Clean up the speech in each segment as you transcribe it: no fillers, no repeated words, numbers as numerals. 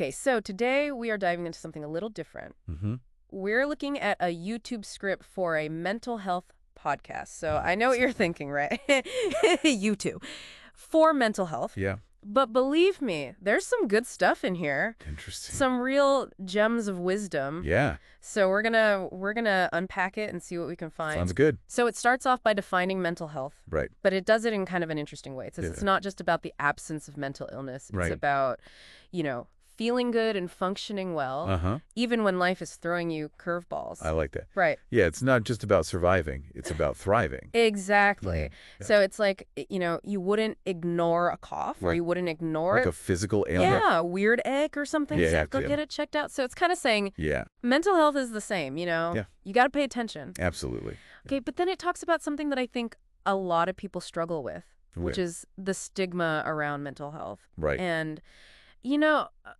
Okay, so today we are diving into something a little different. Mm-hmm. We're looking at a YouTube script for a mental health podcast. So Oh, I know what you're thinking, right? YouTube. For mental health. Yeah. But believe me, there's some good stuff in here. Interesting. Some real gems of wisdom. Yeah. So we're gonna unpack it and see what we can find. Sounds good. So it starts off by defining mental health. Right. But it does it in kind of an interesting way. It's Yeah. not just about the absence of mental illness. It's Right. about, feeling good and functioning well, Uh-huh. even when life is throwing you curveballs. I like that. Right. Yeah, it's not just about surviving. It's about thriving. Exactly. Yeah. So it's like, you wouldn't ignore a cough or Right. you wouldn't ignore Like a physical ailment. yeah, a weird ache or something. Yeah, So have go to. get it checked out. So it's kind of saying Yeah, mental health is the same, Yeah. You got to pay attention. absolutely. Okay, but then it talks about something that I think a lot of people struggle with, which is the stigma around mental health. Right. And,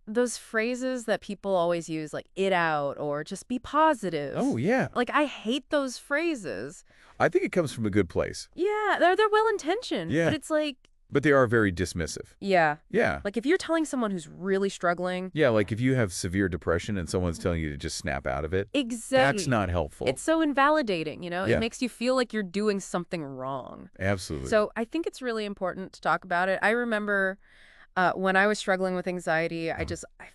those phrases that people always use, like it out or just be positive. Oh, yeah. Like, I hate those phrases. I think it comes from a good place, Yeah, they're well-intentioned. Yeah. But it's like, but they are very dismissive. yeah. Yeah. Like, if you're telling someone who's really struggling. Yeah, like if you have severe depression and someone's telling you to just snap out of it, Exactly. that's not helpful. It's so invalidating, Yeah. It makes you feel like you're doing something wrong. Absolutely. So I think it's really important to talk about it. I remember when I was struggling with anxiety, I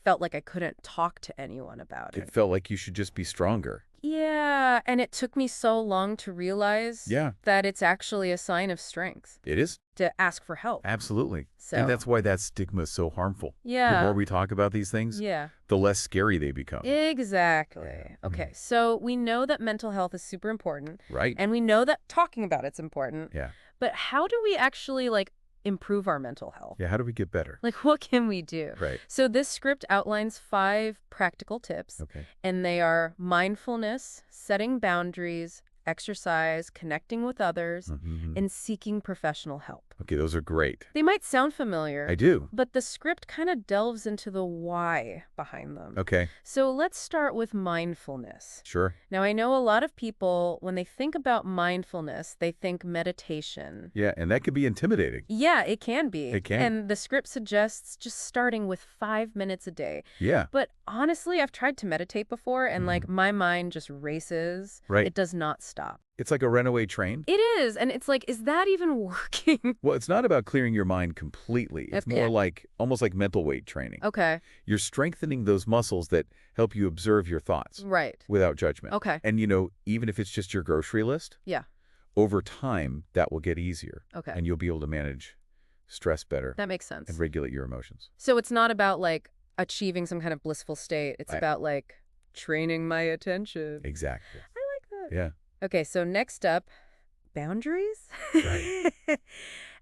felt like I couldn't talk to anyone about it it. felt like you should just be stronger. Yeah, and it took me so long to realize Yeah. that it's actually a sign of strength It is. to ask for help. Absolutely. So And that's why that stigma is so harmful. yeah. The more we talk about these things, Yeah. the less scary they become. Exactly. Okay, so we know that mental health is super important, Right? and we know that talking about it's important. Yeah. But how do we actually improve our mental health? Yeah, how do we get better? What can we do? Right. So this script outlines 5 practical tips, Okay. and they are mindfulness, setting boundaries, exercise, connecting with others, Mhm. and seeking professional help. Okay, those are great. They might sound familiar, I do. but the script kind of delves into the why behind them. Okay, So let's start with mindfulness. sure. Now, I know a lot of people, when they think about mindfulness, they think meditation. Yeah, and that could be intimidating. Yeah, it can be. It can. And the script suggests just starting with 5 minutes a day. Yeah, But honestly, I've tried to meditate before, and my mind just races. Right. It does not stop. it's like a runaway train. It is. And it's like, is that even working? Well, it's not about clearing your mind completely. It's Okay. more like, almost like mental weight training. Okay. You're strengthening those muscles that help you observe your thoughts Right. without judgment. Okay. And, even if it's just your grocery list, Yeah. over time, that will get easier. Okay. And you'll be able to manage stress better That makes sense. and regulate your emotions. So it's not about achieving some kind of blissful state. It's Right. about training my attention. Exactly. I like that. Yeah. Okay, so next up, boundaries? Right.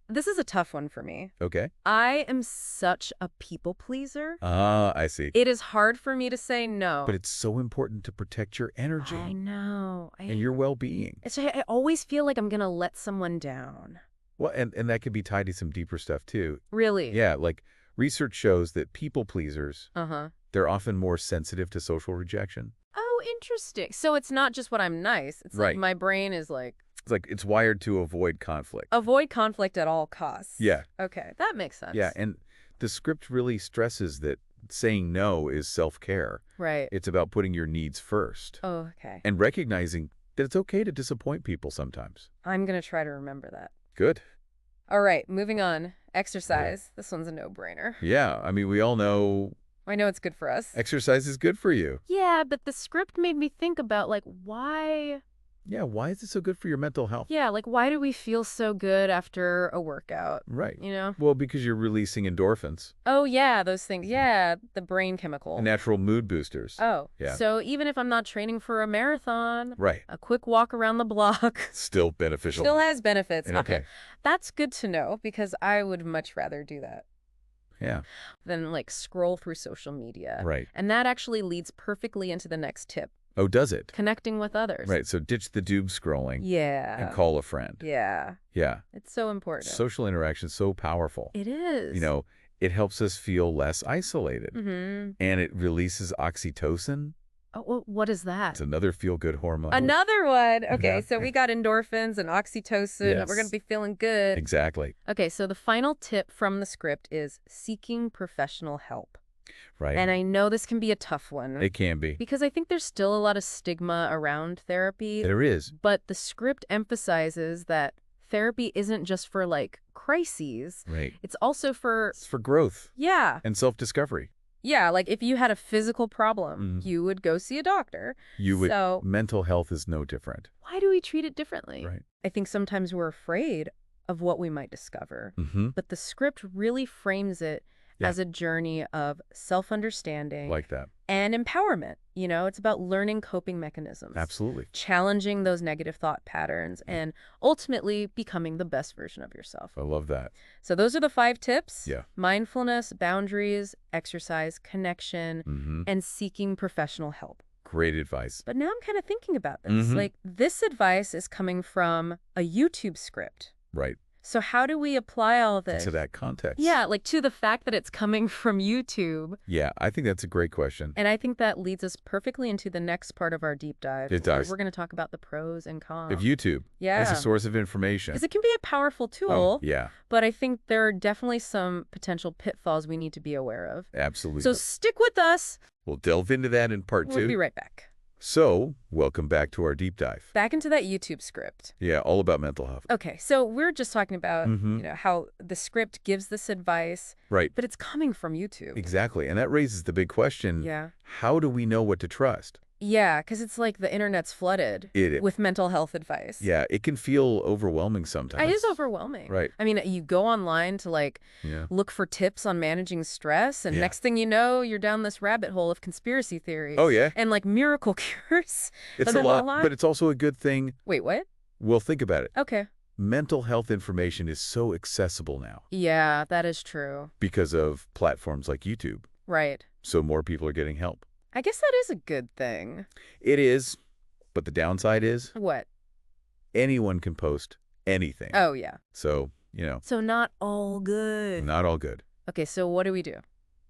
This is a tough one for me. Okay. I am such a people pleaser. Ah, I see. It is hard for me to say no. But it's so important to protect your energy I know. and your well-being. I always feel like I'm going to let someone down. Well, and that could be tied to some deeper stuff too. Really? Yeah, like research shows that people pleasers, Uh-huh. they're often more sensitive to social rejection. Oh, interesting. So it's not just what I'm nice. It's Right. my brain is It's like it's wired to avoid conflict. avoid conflict at all costs. Yeah. Okay, that makes sense. Yeah, and the script really stresses that saying no is self-care. Right. It's about putting your needs first Oh, okay. and recognizing that it's okay to disappoint people sometimes. I'm going to try to remember that. Good. All right, moving on. Exercise. This one's a no-brainer. Yeah, I mean, we all know I know it's good for us. exercise is good for you. Yeah, but the script made me think about, why... Yeah, why is it so good for your mental health? Yeah, why do we feel so good after a workout? Right. You know? Well, because you're releasing endorphins, Oh, yeah, those things. Yeah, the brain chemical. natural mood boosters. Oh, Yeah. so even if I'm not training for a marathon, Right. a quick walk around the block Still beneficial. still has benefits. And okay. That's good to know because I would much rather do that Yeah. than scroll through social media. Right. And that actually leads perfectly into the next tip, Oh, does it? connecting with others. Right. So ditch the doom scrolling Yeah. and call a friend. Yeah. Yeah. It's so important. Social interaction is so powerful. It is. It helps us feel less isolated. Mm-hmm. And it releases oxytocin. Oh, what is that? It's another feel-good hormone. Another one. Okay, Yeah. so we got endorphins and oxytocin. Yes. We're going to be feeling good. Exactly. Okay, so the final tip from the script is seeking professional help. Right. And I know this can be a tough one It can be. because I think there's still a lot of stigma around therapy, There is. but the script emphasizes that therapy isn't just for like crises. Right. It's also for, It's for growth yeah. and self-discovery. Yeah, like if you had a physical problem, Mm. you would go see a doctor. You would. So Mental health is no different. why do we treat it differently? Right. I think sometimes we're afraid of what we might discover, Mm-hmm. but the script really frames it Yeah. as a journey of self-understanding Like that. and empowerment. You know, it's about learning coping mechanisms, Absolutely. challenging those negative thought patterns, and ultimately becoming the best version of yourself. I love that. So those are the 5 tips: Yeah. mindfulness, boundaries, exercise, connection, Mm-hmm. and seeking professional help. Great advice. But now I'm kind of thinking about this. Mhm. Like, this advice is coming from a YouTube script. Right. So how do we apply all this? To that context. Yeah, like to the fact that it's coming from YouTube. Yeah, I think that's a great question. And I think that leads us perfectly into the next part of our deep dive. It does. We're going to talk about the pros and cons. Of YouTube. Yeah. As a source of information. Because it can be a powerful tool. Oh, yeah, But I think there are definitely some potential pitfalls we need to be aware of. absolutely. So stick with us. We'll delve into that in part 2. We'll be right back. So, welcome back to our deep dive. Back into that YouTube script. Yeah, all about mental health. Okay, so we're just talking about, Mhm. how the script gives this advice, Right. but it's coming from YouTube. Exactly. And that raises the big question. Yeah. How do we know what to trust? Yeah, because it's like the internet's flooded It- with mental health advice. Yeah, it can feel overwhelming sometimes. It is overwhelming. Right. I mean, you go online to Yeah. look for tips on managing stress, and Yeah. next thing you know, you're down this rabbit hole of conspiracy theories. Oh, yeah. And miracle cures. It's Are a there lot, but it's also a good thing. Wait, what? Well, think about it. Okay. Mental health information is so accessible now Yeah, that is true. because of platforms like YouTube. Right. So more people are getting help. I guess that is a good thing. It is, but the downside is What? anyone can post anything. Oh, yeah. So, So not all good. not all good. Okay, so what do we do?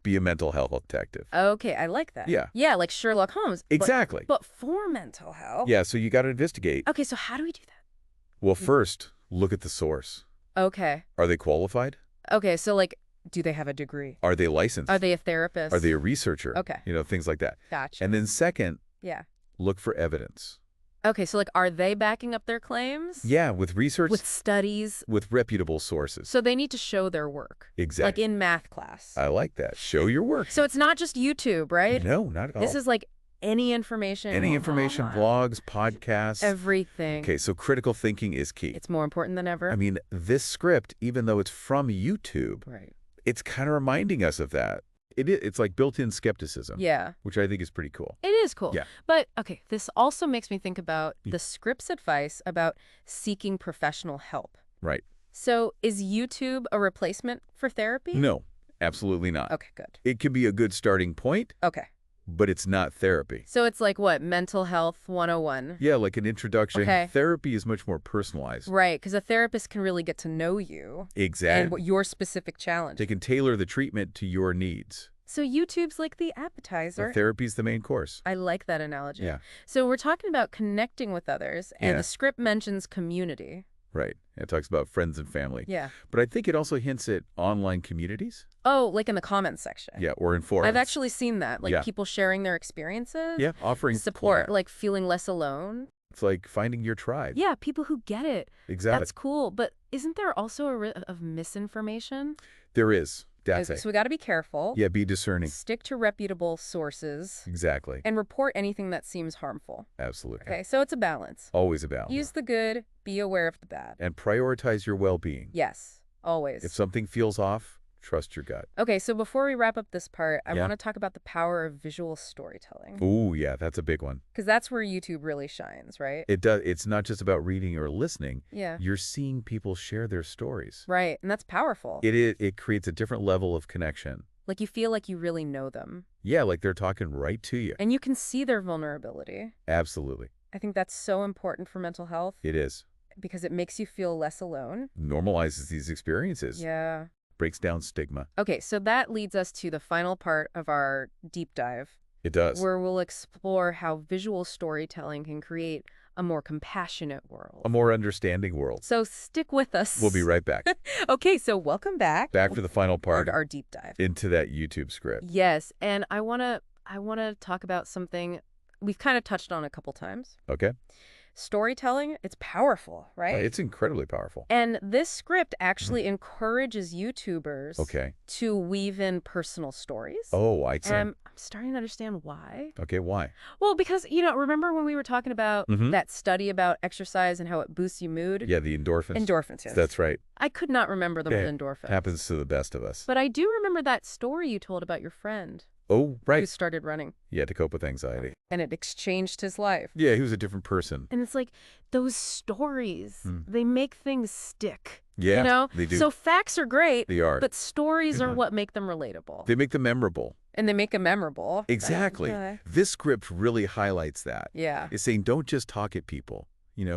Be a mental health detective. Okay, I like that. Yeah. Yeah, like Sherlock Holmes. Exactly. But for mental health. Yeah, so you got to investigate. Okay, so how do we do that? Well, first, look at the source. Okay. Are they qualified? Okay, so do they have a degree? Are they licensed? Are they a therapist? Are they a researcher? Okay. Things like that. Gotcha. And then second, Yeah. look for evidence. Okay, so are they backing up their claims? Yeah, with research, With studies? with reputable sources. So they need to show their work. Exactly. Like in math class. I like that. Show your work. So it's not just YouTube, right? No, not at all. This is any information. Any information, vlogs, podcasts. Everything. Okay, so critical thinking is key. It's more important than ever. I mean, this script, even though it's from YouTube, Right. it's kind of reminding us of that. It's like built-in skepticism. Yeah. Which I think is pretty cool. It is cool. Yeah. But, okay, this also makes me think about the script's advice about seeking professional help. Right. So is YouTube a replacement for therapy? No, absolutely not. Okay, good. It can be a good starting point, Okay. but it's not therapy. So it's like what? Mental health 101? Yeah, like an introduction. Okay. Therapy is much more personalized. Right, because a therapist can really get to know you and Exactly. what your specific challenge. They can tailor the treatment to your needs. So YouTube's like the appetizer. So therapy's the main course. I like that analogy. Yeah. So we're talking about connecting with others, and Yeah. the script mentions community. Right. It talks about friends and family. Yeah. But I think it also hints at online communities. Oh, like in the comments section. Yeah, or in forums. I've actually seen that, Yeah. people sharing their experiences. Yeah, offering Support, feeling less alone. It's like finding your tribe. Yeah, people who get it. Exactly. That's cool. But isn't there also a risk of misinformation? There is. That's Okay, it. so we got to be careful. Yeah, be discerning. Stick to reputable sources. Exactly. And report anything that seems harmful. Absolutely. Okay, so it's a balance. Always a balance. Use the good, be aware of the bad. And prioritize your well-being. Yes, always. If something feels off, trust your gut. Okay, so before we wrap up this part, I Yeah. want to talk about the power of visual storytelling. Ooh, yeah, that's a big one. Because that's where YouTube really shines, right? It does. It's not just about reading or listening. Yeah. You're seeing people share their stories. Right, and that's powerful. It creates a different level of connection. Like you feel like you really know them. Yeah, like they're talking right to you. And you can see their vulnerability. Absolutely. I think that's so important for mental health It is. because it makes you feel less alone. Normalizes these experiences. Yeah. Breaks down stigma. Okay, so that leads us to the final part of our deep dive, It does. where we'll explore how visual storytelling can create a more compassionate A world. more understanding world. So stick with We'll be us. right back. Okay, so welcome back. Back for the final part Our deep dive. into that YouTube script. Yes, and I want to talk about something we've kind of touched on a couple times. Okay? Storytelling, it's powerful, right? It's incredibly powerful. And this script actually encourages YouTubers Okay. to weave in personal stories. Oh, I see. And I'm starting to understand why. Okay, why? Well, because, remember when we were talking about that study about exercise and how it boosts your mood? Yeah, the endorphins. Endorphins, yes. That's right. I could not remember the Okay. endorphins. Happens to the best of us. But I do remember that story you told about your friend Oh, who right. started running. Yeah, to cope with anxiety. And it exchanged his life. Yeah, he was a different person. And it's like those stories, they make things stick. Yeah, You know? they do. So facts are great, They are. but stories are what make them relatable. They make them memorable. And they make them memorable. Exactly. Okay. This script really highlights that. Yeah. It's saying don't just talk at people.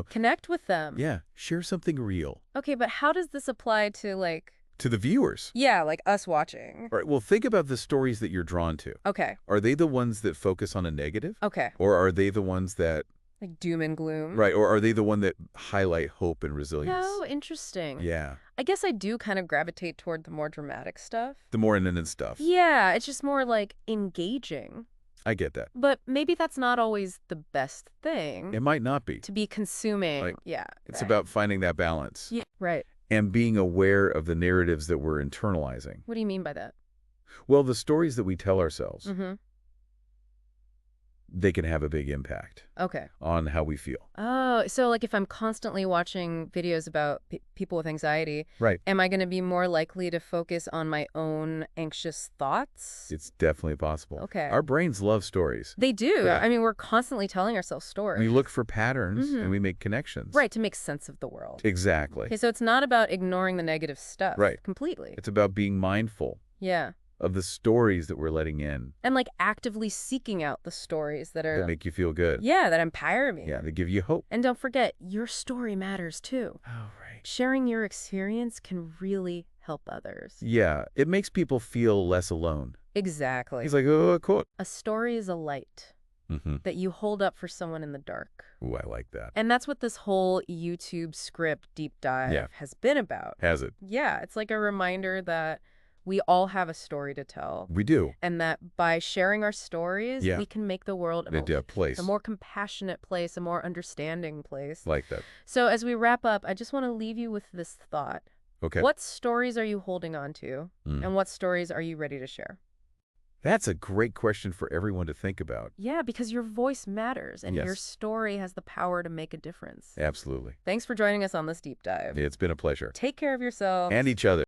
Connect with them. Yeah, share something real Okay, but how does this apply to to the viewers. like us watching? All right, well, think about the stories that you're drawn to. Okay. Are they the ones that focus on a negative? Okay. Or are they the ones that, Like doom and gloom. right, or are they the one that highlight hope and resilience? Oh, interesting. Yeah, I guess I do kind of gravitate toward the more dramatic stuff. the more in stuff. Yeah, it's just more engaging. I get that. But maybe that's not always the best thing It might not be. to be consuming. Like, Yeah. It's right. about finding that balance Yeah, right. and being aware of the narratives that we're internalizing. What do you mean by that? Well, the stories that we tell ourselves, Mm-hmm. they can have a big impact Okay. on how we feel. Oh, so if I'm constantly watching videos about people with anxiety, Right. am I going to be more likely to focus on my own anxious thoughts? It's definitely possible. Okay. Our brains love stories. They do. Yeah. I mean, we're constantly telling ourselves stories. We look for patterns and we make connections. Right, to make sense of the world. Exactly. Okay, so it's not about ignoring the negative stuff. Right. Completely. It's about being mindful Yeah. of the stories that we're letting in And actively seeking out the stories that are, that make you feel good. yeah, that empower me. Yeah, that give you hope. And don't forget, your story matters too. Oh, right. Sharing your experience can really help others. Yeah, it makes people feel less alone. Exactly. He's like, oh, quote. A story is a light Mm-hmm. that you hold up for someone in the dark. Ooh, I like that. And that's what this whole YouTube script deep dive has been about. Has it? Yeah, it's like a reminder that we all have a story to tell. We do. And that by sharing our stories, Yeah. we can make the world A place. a more compassionate place, a more understanding place. Like that. So as we wrap up, I just want to leave you with this thought. Okay. What stories are you holding on to? And what stories are you ready to share? That's a great question for everyone to think about. Yeah, because your voice matters and your Yes. story has the power to make a difference. Absolutely. Thanks for joining us on this deep dive. It's been a pleasure. Take care of yourself. And each other.